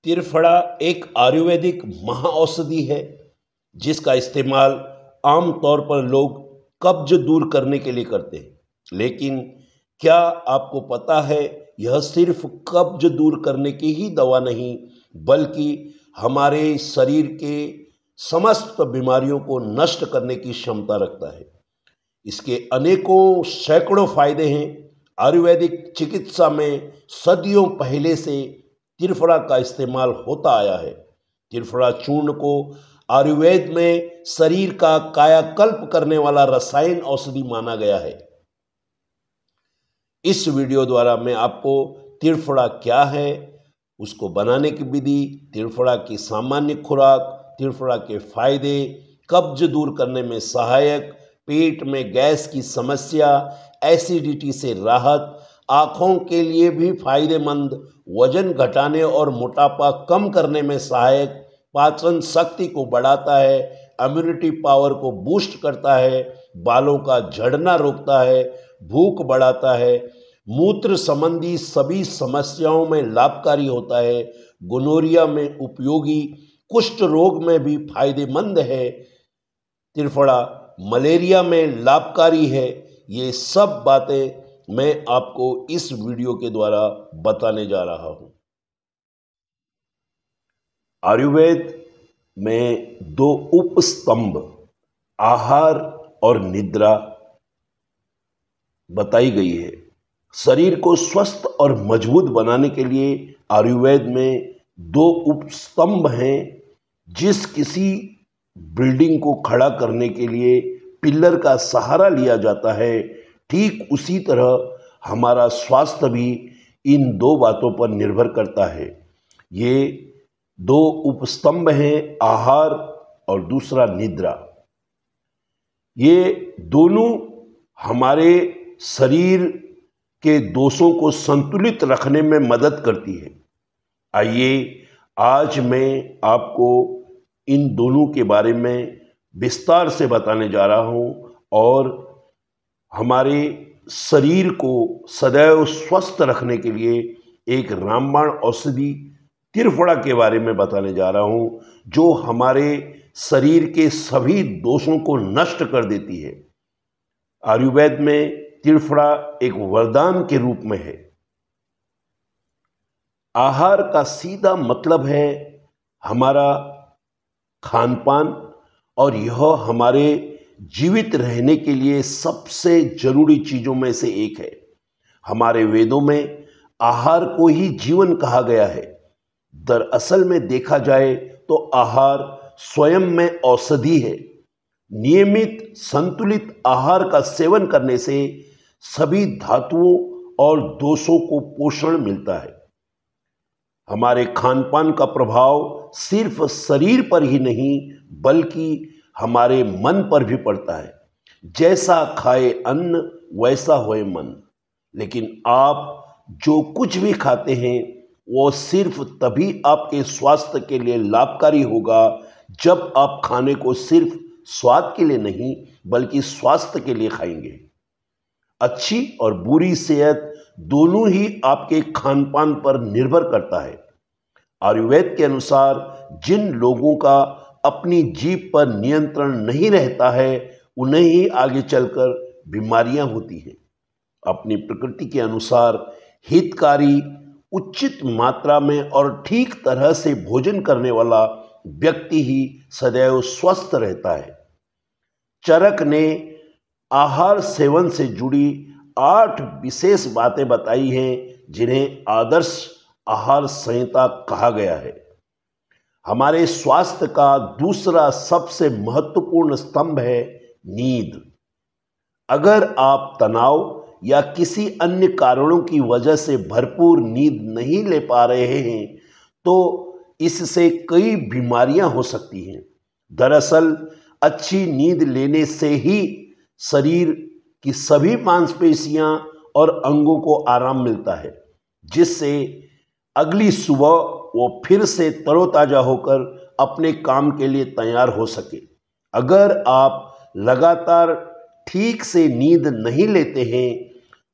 त्रिफला एक आयुर्वेदिक महाऔषधि है जिसका इस्तेमाल आमतौर पर लोग कब्ज दूर करने के लिए करते हैं। लेकिन क्या आपको पता है यह सिर्फ कब्ज दूर करने की ही दवा नहीं बल्कि हमारे शरीर के समस्त बीमारियों को नष्ट करने की क्षमता रखता है। इसके अनेकों सैकड़ों फायदे हैं। आयुर्वेदिक चिकित्सा में सदियों पहले से त्रिफला का इस्तेमाल होता आया है। त्रिफला चूर्ण को आयुर्वेद में शरीर का कायाकल्प करने वाला रसायन औषधि माना गया है। इस वीडियो द्वारा मैं आपको त्रिफला क्या है, उसको बनाने की विधि, त्रिफला की सामान्य खुराक, त्रिफला के फायदे, कब्ज दूर करने में सहायक, पेट में गैस की समस्या, एसिडिटी से राहत, आँखों के लिए भी फायदेमंद, वजन घटाने और मोटापा कम करने में सहायक, पाचन शक्ति को बढ़ाता है, इम्यूनिटी पावर को बूस्ट करता है, बालों का झड़ना रोकता है, भूख बढ़ाता है, मूत्र संबंधी सभी समस्याओं में लाभकारी होता है, गोनोरिया में उपयोगी, कुष्ठ रोग में भी फायदेमंद है, त्रिफला मलेरिया में लाभकारी है। ये सब बातें मैं आपको इस वीडियो के द्वारा बताने जा रहा हूं। आयुर्वेद में दो उपस्तंभ आहार और निद्रा बताई गई है। शरीर को स्वस्थ और मजबूत बनाने के लिए आयुर्वेद में दो उपस्तंभ हैं। जिस किसी बिल्डिंग को खड़ा करने के लिए पिलर का सहारा लिया जाता है, ठीक उसी तरह हमारा स्वास्थ्य भी इन दो बातों पर निर्भर करता है। ये दो उपस्तंभ हैं, आहार और दूसरा निद्रा। ये दोनों हमारे शरीर के दोषों को संतुलित रखने में मदद करती है। आइए आज मैं आपको इन दोनों के बारे में विस्तार से बताने जा रहा हूं और हमारे शरीर को सदैव स्वस्थ रखने के लिए एक रामबाण औषधि त्रिफला के बारे में बताने जा रहा हूं जो हमारे शरीर के सभी दोषों को नष्ट कर देती है। आयुर्वेद में त्रिफला एक वरदान के रूप में है। आहार का सीधा मतलब है हमारा खान पान और यह हमारे जीवित रहने के लिए सबसे जरूरी चीजों में से एक है। हमारे वेदों में आहार को ही जीवन कहा गया है। दरअसल में देखा जाए तो आहार स्वयं में औषधि है। नियमित संतुलित आहार का सेवन करने से सभी धातुओं और दोषों को पोषण मिलता है। हमारे खान पान का प्रभाव सिर्फ शरीर पर ही नहीं बल्कि हमारे मन पर भी पड़ता है। जैसा खाए अन्न वैसा होए मन। लेकिन आप जो कुछ भी खाते हैं वो सिर्फ तभी आपके स्वास्थ्य के लिए लाभकारी होगा जब आप खाने को सिर्फ स्वाद के लिए नहीं बल्कि स्वास्थ्य के लिए खाएंगे। अच्छी और बुरी सेहत दोनों ही आपके खान पान पर निर्भर करता है। आयुर्वेद के अनुसार जिन लोगों का अपनी जीभ पर नियंत्रण नहीं रहता है उन्हें ही आगे चलकर बीमारियां होती हैं। अपनी प्रकृति के अनुसार हितकारी, उचित मात्रा में और ठीक तरह से भोजन करने वाला व्यक्ति ही सदैव स्वस्थ रहता है। चरक ने आहार सेवन से जुड़ी 8 विशेष बातें बताई हैं जिन्हें आदर्श आहार संहिता कहा गया है। हमारे स्वास्थ्य का दूसरा सबसे महत्वपूर्ण स्तंभ है नींद। अगर आप तनाव या किसी अन्य कारणों की वजह से भरपूर नींद नहीं ले पा रहे हैं तो इससे कई बीमारियां हो सकती हैं। दरअसल अच्छी नींद लेने से ही शरीर की सभी मांसपेशियां और अंगों को आराम मिलता है जिससे अगली सुबह वो फिर से तरोताजा होकर अपने काम के लिए तैयार हो सके। अगर आप लगातार ठीक से नींद नहीं लेते हैं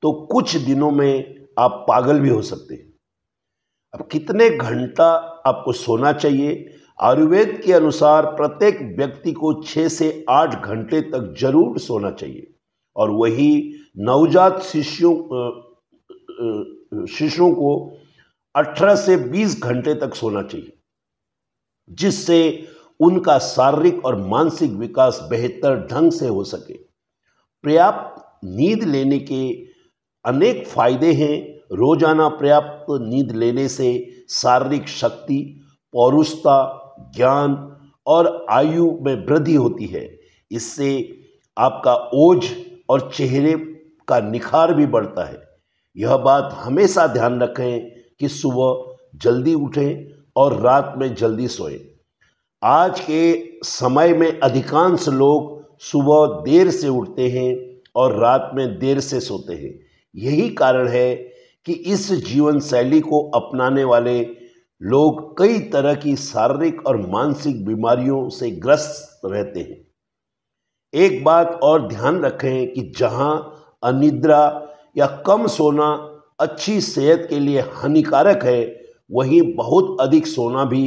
तो कुछ दिनों में आप पागल भी हो सकते हैं। अब कितने घंटा आपको सोना चाहिए। आयुर्वेद के अनुसार प्रत्येक व्यक्ति को 6 से 8 घंटे तक जरूर सोना चाहिए और वही नवजात शिशुओं को 18 से 20 घंटे तक सोना चाहिए, जिससे उनका शारीरिक और मानसिक विकास बेहतर ढंग से हो सके। पर्याप्त नींद लेने के अनेक फायदे हैं। रोजाना पर्याप्त नींद लेने से शारीरिक शक्ति, पौरुषता, ज्ञान और आयु में वृद्धि होती है। इससे आपका ओज और चेहरे का निखार भी बढ़ता है। यह बात हमेशा ध्यान रखें कि सुबह जल्दी उठें और रात में जल्दी सोएं। आज के समय में अधिकांश लोग सुबह देर से उठते हैं और रात में देर से सोते हैं। यही कारण है कि इस जीवन शैली को अपनाने वाले लोग कई तरह की शारीरिक और मानसिक बीमारियों से ग्रस्त रहते हैं। एक बात और ध्यान रखें कि जहां अनिद्रा या कम सोना अच्छी सेहत के लिए हानिकारक है, वहीं बहुत अधिक सोना भी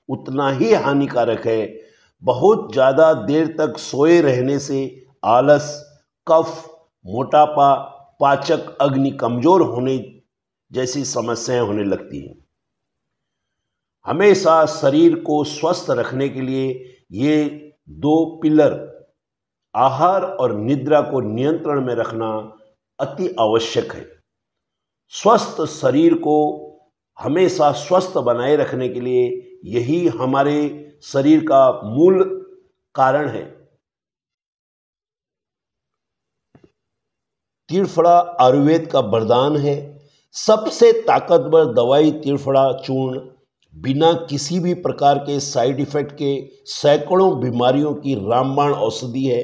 उतना ही हानिकारक है। बहुत ज़्यादा देर तक सोए रहने से आलस, कफ, मोटापा, पाचक अग्नि कमजोर होने जैसी समस्याएं होने लगती हैं। हमेशा शरीर को स्वस्थ रखने के लिए ये 2 पिलर, आहार और निद्रा को नियंत्रण में रखना अति आवश्यक है। स्वस्थ शरीर को हमेशा स्वस्थ बनाए रखने के लिए यही हमारे शरीर का मूल कारण है। त्रिफला आयुर्वेद का वरदान है। सबसे ताकतवर दवाई त्रिफला चूर्ण बिना किसी भी प्रकार के साइड इफेक्ट के सैकड़ों बीमारियों की रामबाण औषधि है।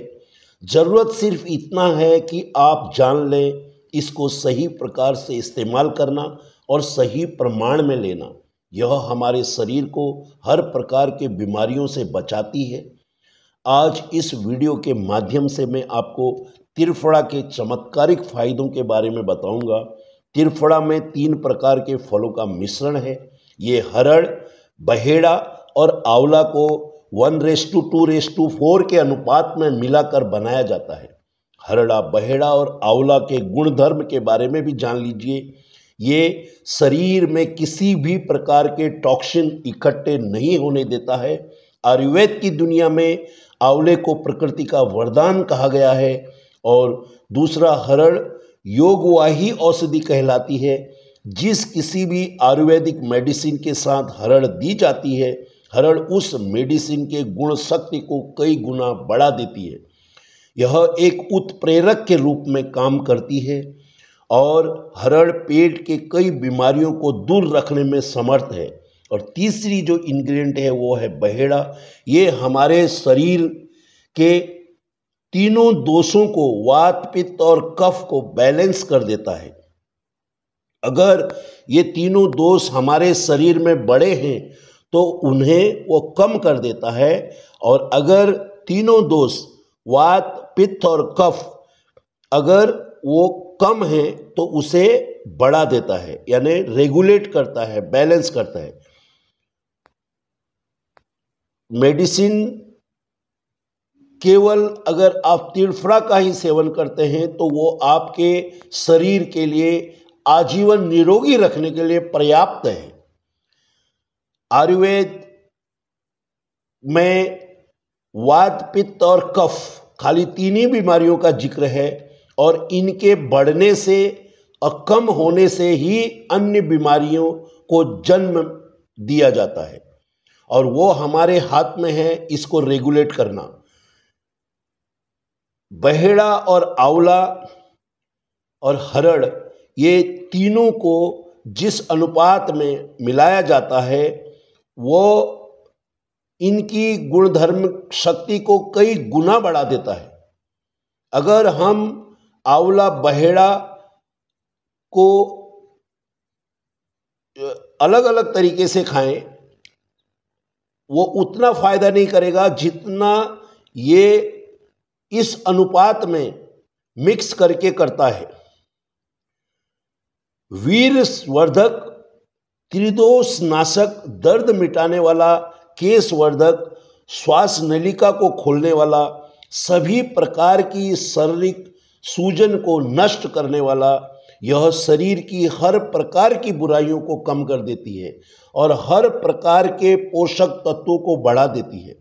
जरूरत सिर्फ इतना है कि आप जान लें इसको सही प्रकार से इस्तेमाल करना और सही प्रमाण में लेना। यह हमारे शरीर को हर प्रकार के बीमारियों से बचाती है। आज इस वीडियो के माध्यम से मैं आपको त्रिफला के चमत्कारिक फायदों के बारे में बताऊंगा। त्रिफला में 3 प्रकार के फलों का मिश्रण है। ये हरड़, बहेड़ा और आंवला को 1:2:4 के अनुपात में मिलाकर बनाया जाता है। हरड़ा, बहेड़ा और आंवला के गुणधर्म के बारे में भी जान लीजिए। ये शरीर में किसी भी प्रकार के टॉक्सिन इकट्ठे नहीं होने देता है। आयुर्वेद की दुनिया में आंवले को प्रकृति का वरदान कहा गया है। और दूसरा, हरड़ योगवाही औषधि कहलाती है। जिस किसी भी आयुर्वेदिक मेडिसिन के साथ हरड़ दी जाती है, हरड़ उस मेडिसिन के गुण शक्ति को कई गुना बढ़ा देती है। यह एक उत्प्रेरक के रूप में काम करती है और हरड़ पेट के कई बीमारियों को दूर रखने में समर्थ है। और तीसरी जो इंग्रेडिएंट है वो है बहेड़ा। ये हमारे शरीर के तीनों दोषों को, वात, पित्त और कफ को बैलेंस कर देता है। अगर ये तीनों दोष हमारे शरीर में बड़े हैं तो उन्हें वो कम कर देता है, और अगर तीनों दोष वात, पित्त और कफ अगर वो कम है तो उसे बढ़ा देता है, यानी रेगुलेट करता है, बैलेंस करता है। मेडिसिन केवल अगर आप त्रिफला का ही सेवन करते हैं तो वो आपके शरीर के लिए आजीवन निरोगी रखने के लिए पर्याप्त है। आयुर्वेद में वात, पित्त और कफ खाली 3 ही बीमारियों का जिक्र है, और इनके बढ़ने से और कम होने से ही अन्य बीमारियों को जन्म दिया जाता है, और वो हमारे हाथ में है इसको रेगुलेट करना। बहेड़ा और आंवला और हरड़, ये तीनों को जिस अनुपात में मिलाया जाता है वो इनकी गुणधर्म शक्ति को कई गुना बढ़ा देता है। अगर हम आंवला, बहेड़ा को अलग अलग तरीके से खाएं, वो उतना फायदा नहीं करेगा जितना ये इस अनुपात में मिक्स करके करता है। वीर्यवर्धक, त्रिदोष नाशक, दर्द मिटाने वाला, केशवर्धक, श्वास नलिका को खोलने वाला, सभी प्रकार की शारीरिक सूजन को नष्ट करने वाला, यह शरीर की हर प्रकार की बुराइयों को कम कर देती है और हर प्रकार के पोषक तत्वों को बढ़ा देती है।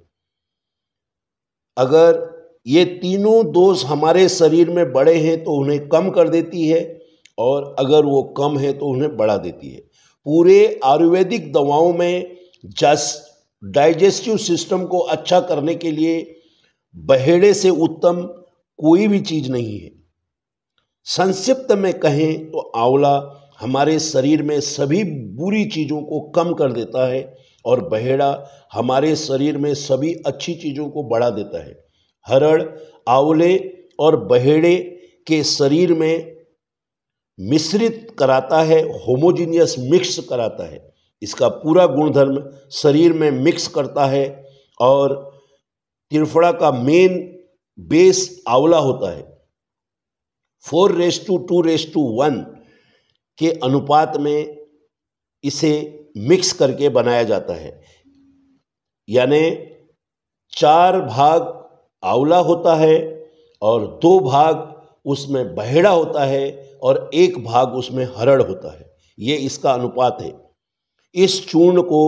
अगर ये तीनों दोष हमारे शरीर में बड़े हैं तो उन्हें कम कर देती है, और अगर वो कम है तो उन्हें बढ़ा देती है। पूरे आयुर्वेदिक दवाओं में डाइजेस्टिव सिस्टम को अच्छा करने के लिए बहेड़े से उत्तम कोई भी चीज नहीं है। संक्षिप्त में कहें तो आंवला हमारे शरीर में सभी बुरी चीज़ों को कम कर देता है और बहेड़ा हमारे शरीर में सभी अच्छी चीज़ों को बढ़ा देता है। हरड़ आंवले और बहेड़े के शरीर में मिश्रित कराता है, होमोजीनियस मिक्स कराता है। इसका पूरा गुणधर्म शरीर में मिक्स करता है और त्रिफला का मेन बेस आंवला होता है। 4:2:1 के अनुपात में इसे मिक्स करके बनाया जाता है, यानी 4 भाग आंवला होता है और 2 भाग उसमें बहेड़ा होता है और 1 भाग उसमें हरड़ होता है। ये इसका अनुपात है। इस चूर्ण को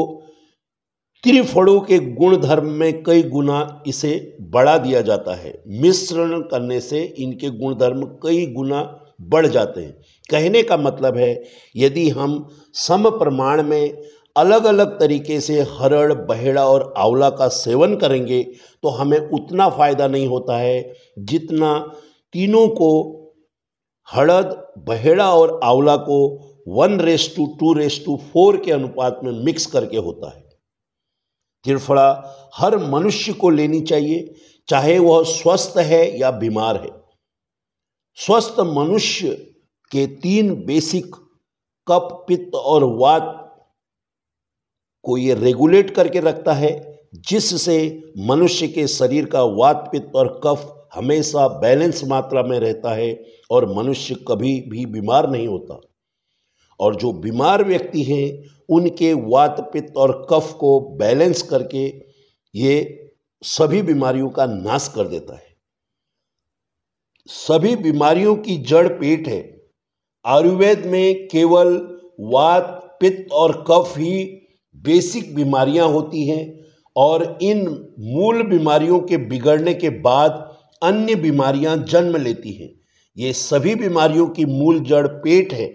त्रिफलों के गुणधर्म में कई गुना इसे बढ़ा दिया जाता है। मिश्रण करने से इनके गुणधर्म कई गुना बढ़ जाते हैं। कहने का मतलब है, यदि हम सम प्रमाण में अलग अलग तरीके से हरड़, बहेड़ा और आंवला का सेवन करेंगे तो हमें उतना फायदा नहीं होता है जितना तीनों को, हड़द, बहेड़ा और आंवला को 1:2:4 के अनुपात में मिक्स करके होता है। त्रिफला हर मनुष्य को लेनी चाहिए, चाहे वह स्वस्थ है या बीमार है। स्वस्थ मनुष्य के 3 बेसिक कफ, पित्त और वात को ये रेगुलेट करके रखता है, जिससे मनुष्य के शरीर का वात, पित्त और कफ हमेशा बैलेंस मात्रा में रहता है और मनुष्य कभी भी बीमार नहीं होता। और जो बीमार व्यक्ति हैं उनके वात, पित्त और कफ को बैलेंस करके ये सभी बीमारियों का नाश कर देता है। सभी बीमारियों की जड़ पेट है। आयुर्वेद में केवल वात, पित्त और कफ ही बेसिक बीमारियां होती हैं और इन मूल बीमारियों के बिगड़ने के बाद अन्य बीमारियां जन्म लेती हैं। ये सभी बीमारियों की मूल जड़ पेट है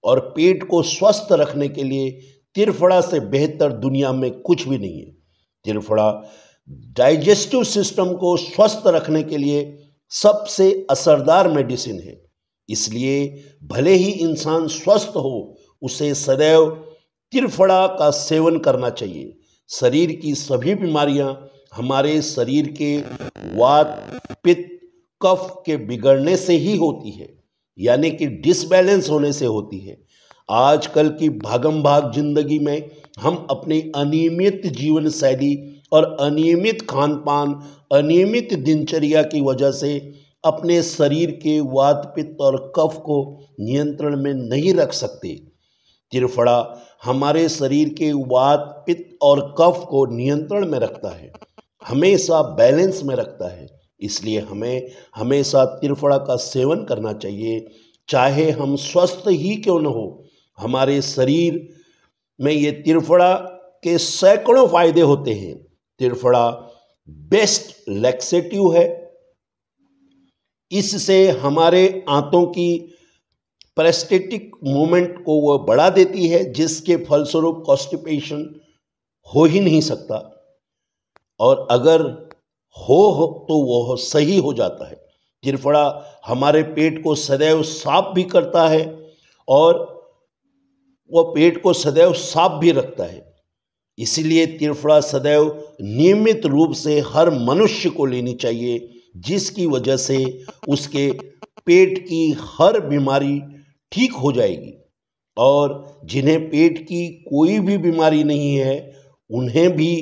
और पेट को स्वस्थ रखने के लिए त्रिफला से बेहतर दुनिया में कुछ भी नहीं है। त्रिफला डाइजेस्टिव सिस्टम को स्वस्थ रखने के लिए सबसे असरदार मेडिसिन है। इसलिए भले ही इंसान स्वस्थ हो, उसे सदैव त्रिफला का सेवन करना चाहिए। शरीर की सभी बीमारियां हमारे शरीर के वात, पित्त, कफ के बिगड़ने से ही होती है, यानी कि डिसबैलेंस होने से होती है। आजकल की भागम भाग जिंदगी में हम अपनी अनियमित जीवन शैली और अनियमित खान पान, अनियमित दिनचर्या की वजह से अपने शरीर के वात, पित्त और कफ को नियंत्रण में नहीं रख सकते। त्रिफला हमारे शरीर के वात, पित्त और कफ को नियंत्रण में रखता है, हमेशा बैलेंस में रखता है। इसलिए हमें हमेशा त्रिफला का सेवन करना चाहिए, चाहे हम स्वस्थ ही क्यों न हो। हमारे शरीर में ये त्रिफला के सैकड़ों फायदे होते हैं। त्रिफला बेस्ट लैक्सेटिव है। इससे हमारे आंतों की पेरिस्टेटिक मूवमेंट को वह बढ़ा देती है, जिसके फलस्वरूप कॉन्स्टिपेशन हो ही नहीं सकता, और अगर हो तो वह सही हो जाता है। त्रिफला हमारे पेट को सदैव साफ भी करता है और वह पेट को सदैव साफ भी रखता है। इसलिए त्रिफला सदैव नियमित रूप से हर मनुष्य को लेनी चाहिए, जिसकी वजह से उसके पेट की हर बीमारी ठीक हो जाएगी। और जिन्हें पेट की कोई भी बीमारी नहीं है, उन्हें भी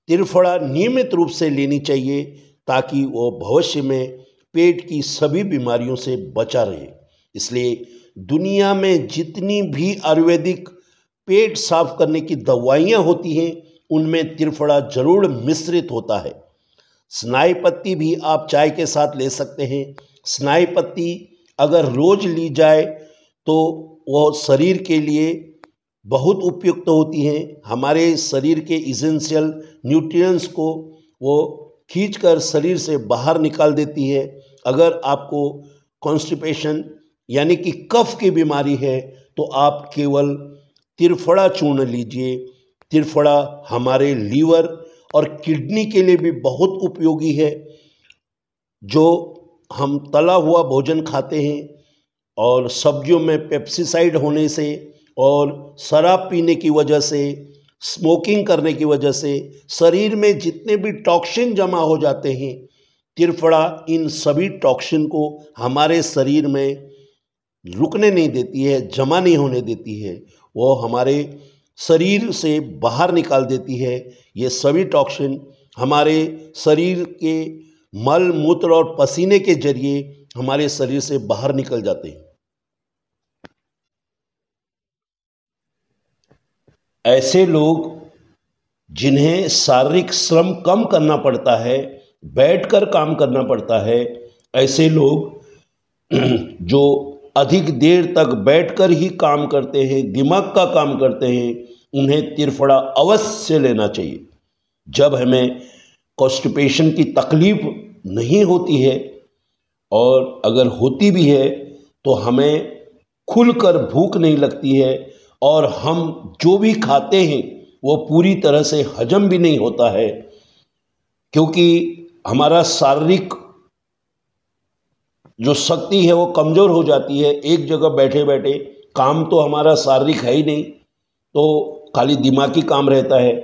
त्रिफला नियमित रूप से लेनी चाहिए, ताकि वो भविष्य में पेट की सभी बीमारियों से बचा रहे। इसलिए दुनिया में जितनी भी आयुर्वेदिक पेट साफ करने की दवाइयाँ होती हैं उनमें त्रिफला जरूर मिश्रित होता है। स्नाई पत्ती भी आप चाय के साथ ले सकते हैं। स्नाई पत्ती अगर रोज ली जाए तो वह शरीर के लिए बहुत उपयुक्त होती हैं। हमारे शरीर के इसेंशियल न्यूट्रिएंट्स को वो खींचकर शरीर से बाहर निकाल देती है। अगर आपको कॉन्स्टिपेशन यानी कि कफ की बीमारी है तो आप केवल त्रिफला चूर्ण लीजिए। त्रिफला हमारे लीवर और किडनी के लिए भी बहुत उपयोगी है। जो हम तला हुआ भोजन खाते हैं और सब्जियों में पेप्सिसाइड होने से और शराब पीने की वजह से, स्मोकिंग करने की वजह से शरीर में जितने भी टॉक्सिन जमा हो जाते हैं, त्रिफला इन सभी टॉक्सिन को हमारे शरीर में रुकने नहीं देती है, जमा नहीं होने देती है। वो हमारे शरीर से बाहर निकाल देती है। ये सभी टॉक्सिन हमारे शरीर के मल मूत्र और पसीने के जरिए हमारे शरीर से बाहर निकल जाते हैं। ऐसे लोग जिन्हें शारीरिक श्रम कम करना पड़ता है, बैठकर काम करना पड़ता है, ऐसे लोग जो अधिक देर तक बैठकर ही काम करते हैं, दिमाग का काम करते हैं, उन्हें त्रिफला अवश्य लेना चाहिए। जब हमें कॉन्स्टिपेशन की तकलीफ नहीं होती है और अगर होती भी है तो हमें खुलकर भूख नहीं लगती है और हम जो भी खाते हैं वो पूरी तरह से हजम भी नहीं होता है, क्योंकि हमारा शारीरिक जो शक्ति है वो कमज़ोर हो जाती है। एक जगह बैठे बैठे काम तो हमारा शारीरिक है ही नहीं, तो खाली दिमागी काम रहता है,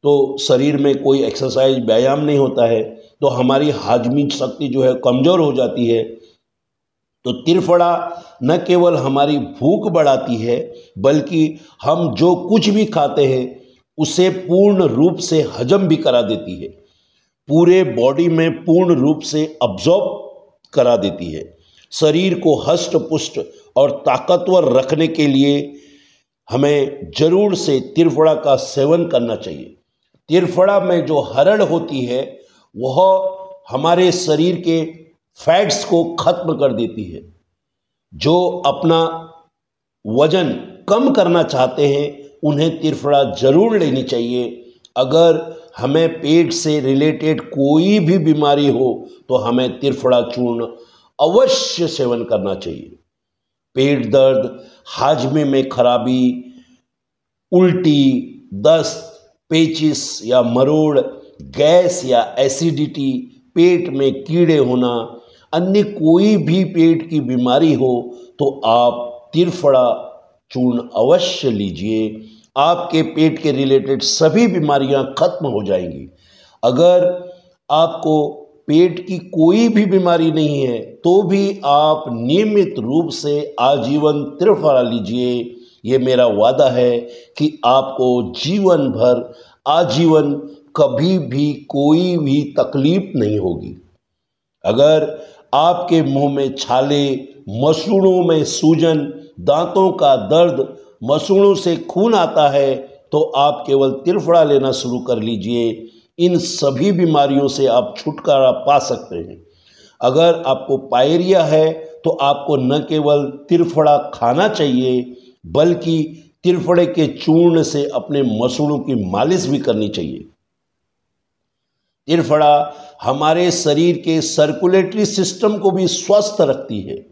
तो शरीर में कोई एक्सरसाइज व्यायाम नहीं होता है, तो हमारी हाजमी शक्ति जो है कमज़ोर हो जाती है। तो त्रिफला न केवल हमारी भूख बढ़ाती है बल्कि हम जो कुछ भी खाते हैं उसे पूर्ण रूप से हजम भी करा देती है, पूरे बॉडी में पूर्ण रूप से अब्जॉर्ब करा देती है। शरीर को हष्ट पुष्ट और ताकतवर रखने के लिए हमें जरूर से त्रिफला का सेवन करना चाहिए। त्रिफला में जो हरड़ होती है वह हमारे शरीर के फैट्स को खत्म कर देती है। जो अपना वजन कम करना चाहते हैं उन्हें त्रिफला जरूर लेनी चाहिए। अगर हमें पेट से रिलेटेड कोई भी बीमारी हो तो हमें त्रिफला चूर्ण अवश्य सेवन करना चाहिए। पेट दर्द, हाजमे में खराबी, उल्टी, दस्त, पेचिस या मरोड़, गैस या एसिडिटी, पेट में कीड़े होना, अन्य कोई भी पेट की बीमारी हो तो आप त्रिफला चूर्ण अवश्य लीजिए। आपके पेट के रिलेटेड सभी बीमारियां खत्म हो जाएंगी। अगर आपको पेट की कोई भी बीमारी नहीं है तो भी आप नियमित रूप से आजीवन त्रिफला लीजिए। ये मेरा वादा है कि आपको जीवन भर आजीवन कभी भी कोई भी तकलीफ नहीं होगी। अगर आपके मुंह में छाले, मसूड़ों में सूजन, दांतों का दर्द, मसूड़ों से खून आता है तो आप केवल त्रिफला लेना शुरू कर लीजिए। इन सभी बीमारियों से आप छुटकारा पा सकते हैं। अगर आपको पायरिया है तो आपको न केवल त्रिफला खाना चाहिए बल्कि त्रिफले के चूर्ण से अपने मसूड़ों की मालिश भी करनी चाहिए। त्रिफला हमारे शरीर के सर्कुलेटरी सिस्टम को भी स्वस्थ रखती है,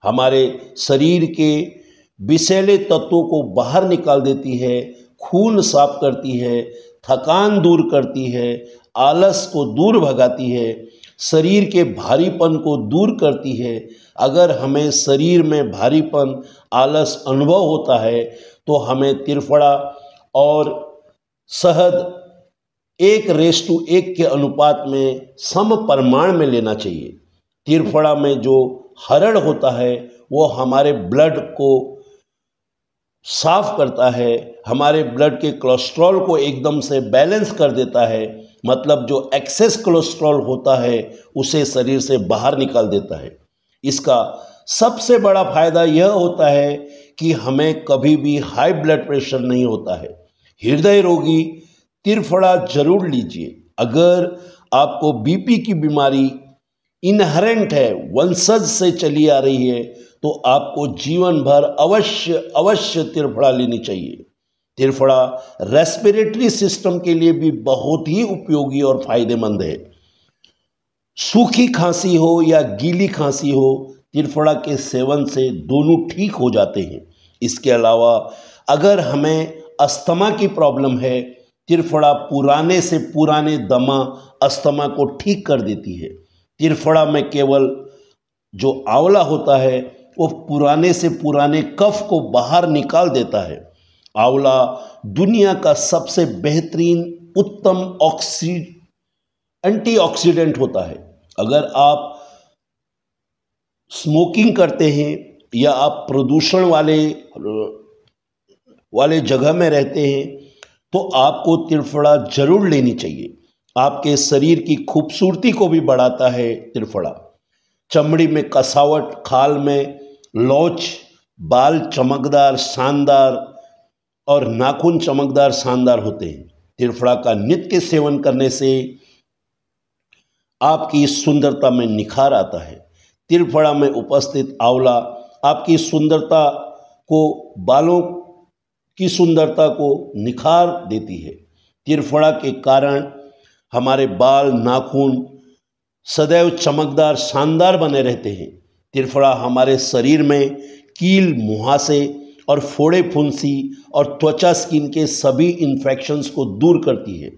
हमारे शरीर के विषैले तत्वों को बाहर निकाल देती है, खून साफ करती है, थकान दूर करती है, आलस को दूर भगाती है, शरीर के भारीपन को दूर करती है। अगर हमें शरीर में भारीपन, आलस अनुभव होता है तो हमें त्रिफला और शहद 1:1 के अनुपात में सम परिमाण में लेना चाहिए। त्रिफला में जो हरड़ होता है वो हमारे ब्लड को साफ करता है, हमारे ब्लड के कोलेस्ट्रॉल को एकदम से बैलेंस कर देता है। मतलब जो एक्सेस कोलेस्ट्रॉल होता है उसे शरीर से बाहर निकाल देता है। इसका सबसे बड़ा फायदा यह होता है कि हमें कभी भी हाई ब्लड प्रेशर नहीं होता है। हृदय रोगी त्रिफला जरूर लीजिए। अगर आपको बीपी की बीमारी इनहेरेंट है, वंशज से चली आ रही है, तो आपको जीवन भर अवश्य त्रिफला लेनी चाहिए। त्रिफला रेस्पिरेटरी सिस्टम के लिए भी बहुत ही उपयोगी और फायदेमंद है। सूखी खांसी हो या गीली खांसी हो, त्रिफला के सेवन से दोनों ठीक हो जाते हैं। इसके अलावा अगर हमें अस्थमा की प्रॉब्लम है, त्रिफला पुराने से पुराने दमा अस्थमा को ठीक कर देती है। त्रिफला में केवल जो आंवला होता है वो पुराने से पुराने कफ को बाहर निकाल देता है। आंवला दुनिया का सबसे बेहतरीन उत्तम एंटीऑक्सीडेंट होता है। अगर आप स्मोकिंग करते हैं या आप प्रदूषण वाले जगह में रहते हैं, तो आपको त्रिफला जरूर लेनी चाहिए। आपके शरीर की खूबसूरती को भी बढ़ाता है त्रिफला। चमड़ी में कसावट, खाल में लौच, बाल चमकदार शानदार और नाखून चमकदार शानदार होते हैं। त्रिफला का नित्य सेवन करने से आपकी सुंदरता में निखार आता है। त्रिफला में उपस्थित आंवला आपकी सुंदरता को, बालों की सुंदरता को निखार देती है। त्रिफला के कारण हमारे बाल, नाखून सदैव चमकदार शानदार बने रहते हैं। त्रिफला हमारे शरीर में कील, मुहासे और फोड़े फुंसी और त्वचा स्किन के सभी इन्फेक्शंस को दूर करती है।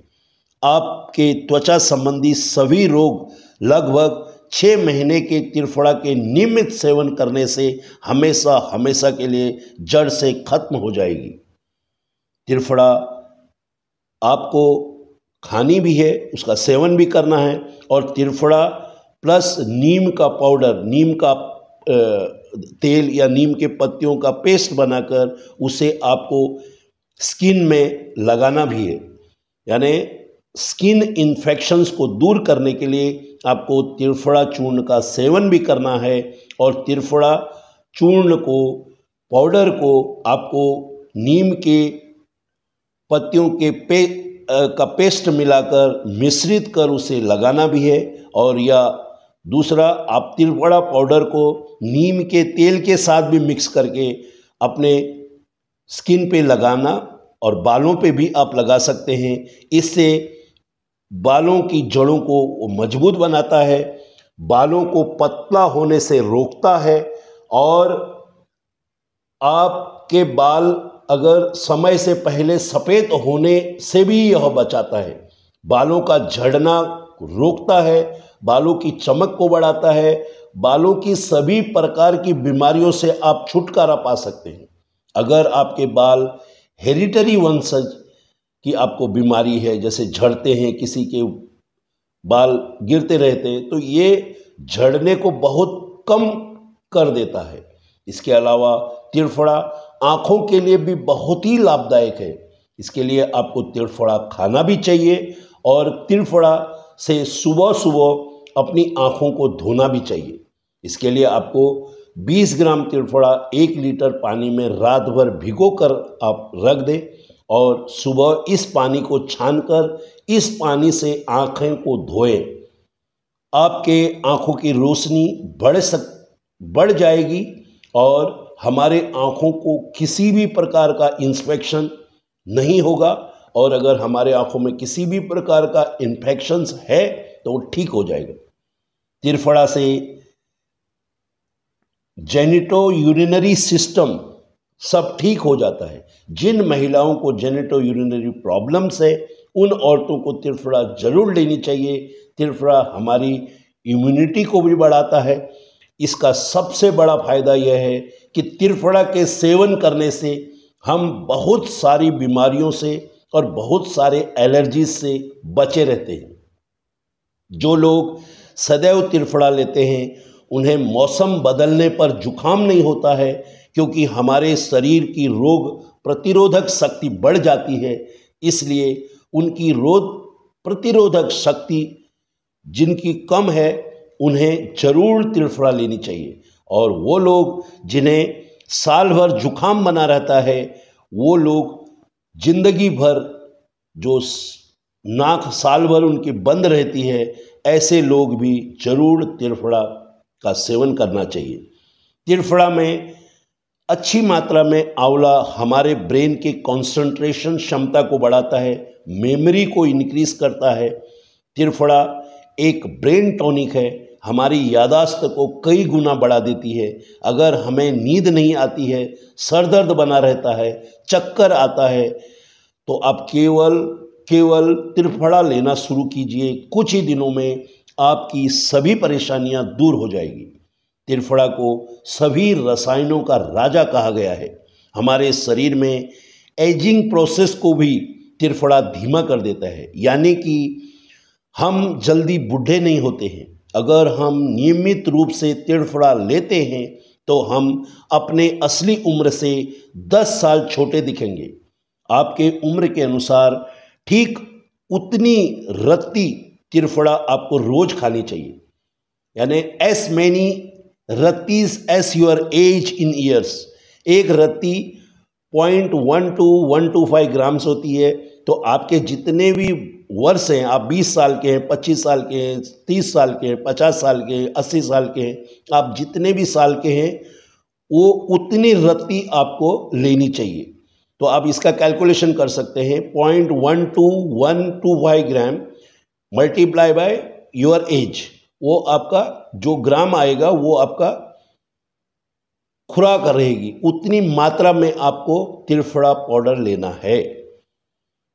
आपके त्वचा संबंधी सभी रोग लगभग 6 महीने के त्रिफला के नियमित सेवन करने से हमेशा के लिए जड़ से खत्म हो जाएगी। त्रिफला आपको खानी भी है, उसका सेवन भी करना है। और त्रिफला प्लस नीम का पाउडर, नीम का तेल या नीम के पत्तियों का पेस्ट बनाकर उसे आपको स्किन में लगाना भी है। यानी स्किन इन्फेक्शंस को दूर करने के लिए आपको त्रिफला चूर्ण का सेवन भी करना है। और त्रिफला चूर्ण को, पाउडर को आपको नीम के पत्तियों के का पेस्ट मिलाकर मिश्रित कर उसे लगाना भी है। और या दूसरा, आप त्रिफला पाउडर को नीम के तेल के साथ भी मिक्स करके अपने स्किन पे लगाना और बालों पे भी आप लगा सकते हैं। इससे बालों की जड़ों को वो मजबूत बनाता है, बालों को पतला होने से रोकता है और आपके बाल अगर समय से पहले सफ़ेद होने से भी यह बचाता है। बालों का झड़ना रोकता है, बालों की चमक को बढ़ाता है, बालों की सभी प्रकार की बीमारियों से आप छुटकारा पा सकते हैं। अगर आपके बाल हेरिडिटरी वंशज की आपको बीमारी है, जैसे झड़ते हैं, किसी के बाल गिरते रहते हैं, तो ये झड़ने को बहुत कम कर देता है। इसके अलावा त्रिफला आँखों के लिए भी बहुत ही लाभदायक है। इसके लिए आपको त्रिफला खाना भी चाहिए और त्रिफला से सुबह सुबह अपनी आँखों को धोना भी चाहिए। इसके लिए आपको 20 ग्राम त्रिफला 1 लीटर पानी में रात भर भिगो कर आप रख दें और सुबह इस पानी को छानकर इस पानी से आँखें को धोएं। आपके आँखों की रोशनी बढ़ जाएगी और हमारे आँखों को किसी भी प्रकार का इंस्पेक्शन नहीं होगा। और अगर हमारे आँखों में किसी भी प्रकार का इन्फेक्शंस है तो वो ठीक हो जाएगा। त्रिफला से जेनिटो यूरिनरी सिस्टम सब ठीक हो जाता है। जिन महिलाओं को जेनिटो यूरिनरी प्रॉब्लम्स है, उन औरतों को त्रिफला जरूर लेनी चाहिए। त्रिफला हमारी इम्यूनिटी को भी बढ़ाता है। इसका सबसे बड़ा फायदा यह है कि त्रिफला के सेवन करने से हम बहुत सारी बीमारियों से और बहुत सारे एलर्जीज से बचे रहते हैं। जो लोग सदैव त्रिफला लेते हैं उन्हें मौसम बदलने पर जुकाम नहीं होता है, क्योंकि हमारे शरीर की रोग प्रतिरोधक शक्ति बढ़ जाती है। इसलिए उनकी रोग प्रतिरोधक शक्ति जिनकी कम है उन्हें जरूर त्रिफला लेनी चाहिए। और वो लोग जिन्हें साल भर जुखाम बना रहता है, वो लोग जिंदगी भर जो नाक साल भर उनकी बंद रहती है, ऐसे लोग भी जरूर त्रिफला का सेवन करना चाहिए। त्रिफला में अच्छी मात्रा में आंवला हमारे ब्रेन के कंसंट्रेशन क्षमता को बढ़ाता है, मेमोरी को इंक्रीज करता है। त्रिफला एक ब्रेन टॉनिक है, हमारी यादाश्त को कई गुना बढ़ा देती है। अगर हमें नींद नहीं आती है, सर दर्द बना रहता है, चक्कर आता है, तो आप केवल त्रिफला लेना शुरू कीजिए। कुछ ही दिनों में आपकी सभी परेशानियां दूर हो जाएगी। त्रिफला को सभी रसायनों का राजा कहा गया है। हमारे शरीर में एजिंग प्रोसेस को भी त्रिफला धीमा कर देता है, यानी कि हम जल्दी बूढ़े नहीं होते हैं। अगर हम नियमित रूप से त्रिफला लेते हैं तो हम अपने असली उम्र से 10 साल छोटे दिखेंगे। आपके उम्र के अनुसार ठीक उतनी रत्ती त्रिफला आपको रोज खानी चाहिए, यानी as many rattis as your age in years. एक रत्ती 0.1 to 125 ग्राम्स होती है। तो आपके जितने भी वर्ष हैं, आप 20 साल के हैं, 25 साल के हैं, 30 साल के हैं, 50 साल के हैं, 80 साल के हैं, आप जितने भी साल के हैं, वो उतनी रत्ती आपको लेनी चाहिए। तो आप इसका कैलकुलेशन कर सकते हैं। 0.1 to 125 gram multiply by your age, वो आपका जो ग्राम आएगा वो आपका खुराक रहेगी। उतनी मात्रा में आपको त्रिफला पाउडर लेना है।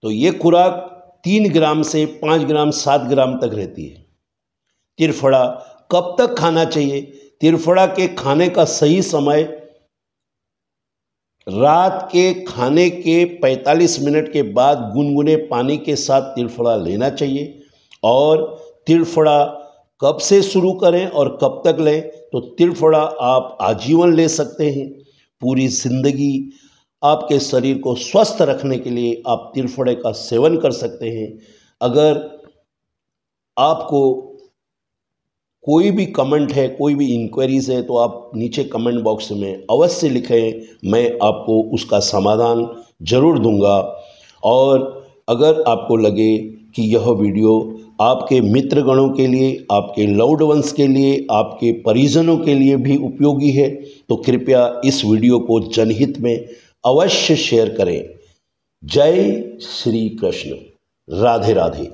तो ये खुराक 3 ग्राम से 5 ग्राम 7 ग्राम तक रहती है। त्रिफला कब तक खाना चाहिए? त्रिफला के खाने का सही समय रात के खाने के 45 मिनट के बाद गुनगुने पानी के साथ त्रिफला लेना चाहिए। और त्रिफला कब से शुरू करें और कब तक लें? तो त्रिफला आप आजीवन ले सकते हैं। पूरी जिंदगी आपके शरीर को स्वस्थ रखने के लिए आप त्रिफले का सेवन कर सकते हैं। अगर आपको कोई भी कमेंट है, कोई भी इंक्वायरीज है, तो आप नीचे कमेंट बॉक्स में अवश्य लिखें, मैं आपको उसका समाधान जरूर दूंगा। और अगर आपको लगे कि यह वीडियो आपके मित्रगणों के लिए, आपके लव्ड वंस के लिए, आपके परिजनों के लिए भी उपयोगी है, तो कृपया इस वीडियो को जनहित में अवश्य शेयर करें। जय श्री कृष्ण। राधे राधे।